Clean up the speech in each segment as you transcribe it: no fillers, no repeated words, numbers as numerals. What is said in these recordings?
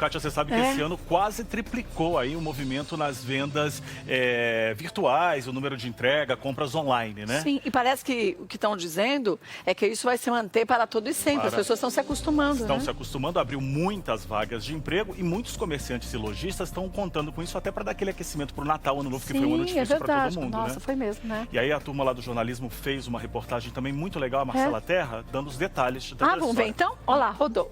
Kátia, você sabe que esse ano quase triplicou aí o movimento nas vendas virtuais, o número de entrega, compras online, né? Sim, e parece que o que estão dizendo é que isso vai se manter para todo e sempre. As pessoas estão se acostumando, Estão né? se acostumando, abriu muitas vagas de emprego e muitos comerciantes e lojistas estão contando com isso até para dar aquele aquecimento para o Natal, Ano Novo, que foi um ano difícil para todo mundo, Nossa, né? foi mesmo, né? E aí a turma lá do jornalismo fez uma reportagem também muito legal, a Marcela Terra, dando os detalhes da Vamos ver então? Olha lá, rodou.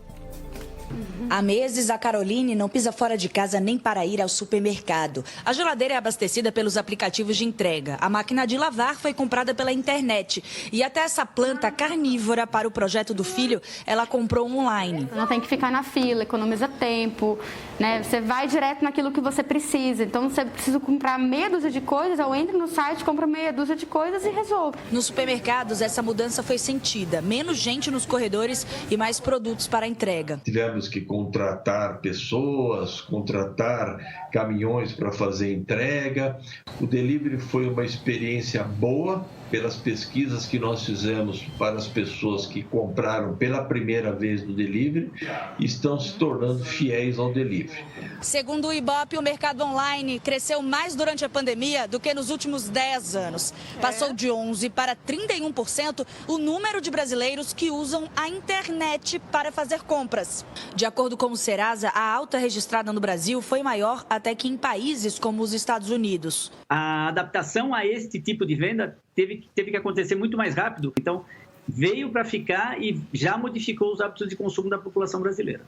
Há meses, a Caroline não pisa fora de casa nem para ir ao supermercado. A geladeira é abastecida pelos aplicativos de entrega. A máquina de lavar foi comprada pela internet. E até essa planta carnívora para o projeto do filho, ela comprou online. Não tem que ficar na fila, economiza tempo, né? Você vai direto naquilo que você precisa. Então, você precisa comprar meia dúzia de coisas, eu entro no site, compro meia dúzia de coisas e resolvo. Nos supermercados, essa mudança foi sentida. Menos gente nos corredores e mais produtos para entrega. Tivemos que contratar pessoas, contratar caminhões para fazer entrega. O delivery foi uma experiência boa pelas pesquisas que nós fizemos para as pessoas que compraram pela primeira vez no delivery e estão se tornando fiéis ao delivery. Segundo o Ibope, o mercado online cresceu mais durante a pandemia do que nos últimos 10 anos. Passou de 11% para 31% o número de brasileiros que usam a internet para fazer compras. De acordo com o Serasa, a alta registrada no Brasil foi maior até que em países como os Estados Unidos. A adaptação a este tipo de venda teve que acontecer muito mais rápido. Então, veio para ficar e já modificou os hábitos de consumo da população brasileira.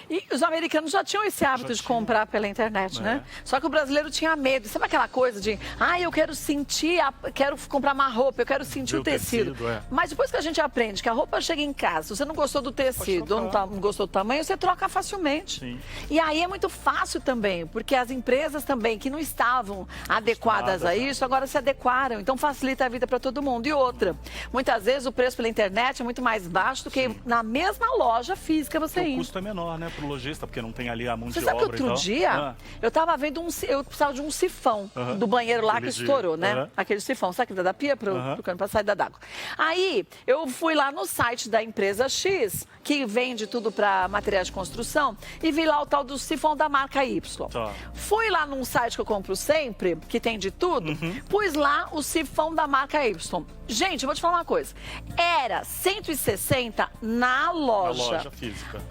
E os americanos já tinham esse hábito de comprar pela internet, né? Só que o brasileiro tinha medo. Sabe aquela coisa de, eu quero sentir, quero comprar uma roupa, eu quero sentir o tecido. Mas depois que a gente aprende que a roupa chega em casa, se você não gostou do tecido ou não gostou do tamanho, você troca facilmente. Sim. E aí é muito fácil também, porque as empresas também que não estavam adequadas a isso, agora se adequaram. Então facilita a vida para todo mundo. E outra, muitas vezes o preço pela internet é muito mais baixo do que na mesma loja física você O ir. custo é menor, né, pro lojista, porque não tem ali a mão de Você sabe obra que outro dia, eu tava vendo eu precisava de um sifão do banheiro lá que estourou, né? Aquele sifão, sabe aquele da pia pro cano pra saída d'água. Aí, eu fui lá no site da empresa X, que vende tudo para materiais de construção, e vi lá o tal do sifão da marca Y. Fui lá num site que eu compro sempre, que tem de tudo, pus lá o sifão da marca Y. Gente, eu vou te falar uma coisa. Era 160 na loja. Na loja física.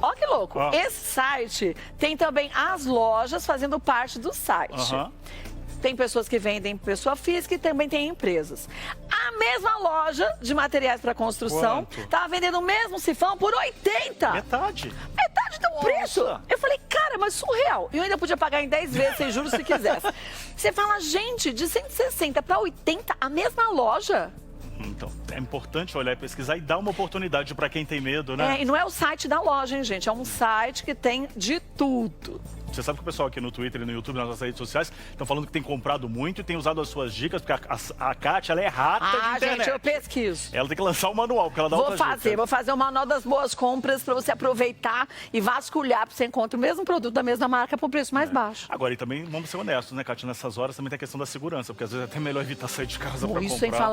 Olha que louco. Esse site tem também as lojas fazendo parte do site. Tem pessoas que vendem pessoa física e também tem empresas. A mesma loja de materiais para construção estava vendendo o mesmo sifão por 80. Metade. Metade do preço. Eu falei, cara, mas surreal. E eu ainda podia pagar em 10 vezes sem juros se quisesse. Você fala, gente, de 160 para 80, a mesma loja. Então, é importante olhar e pesquisar e dar uma oportunidade para quem tem medo, né? E não é o site da loja, hein, gente? É um site que tem de tudo. Você sabe que o pessoal aqui no Twitter e no YouTube, nas nossas redes sociais, estão falando que tem comprado muito e tem usado as suas dicas, porque a Kátia, ela é rata de internet. Gente, eu pesquiso. Ela tem que lançar o manual, porque ela dá outras dicas. Vou fazer o manual das boas compras para você aproveitar e vasculhar para você encontrar o mesmo produto da mesma marca por preço mais baixo. Agora, e também, vamos ser honestos, né, Kátia? Nessas horas também tem a questão da segurança, porque às vezes é até melhor evitar sair de casa para comprar. Isso sem falar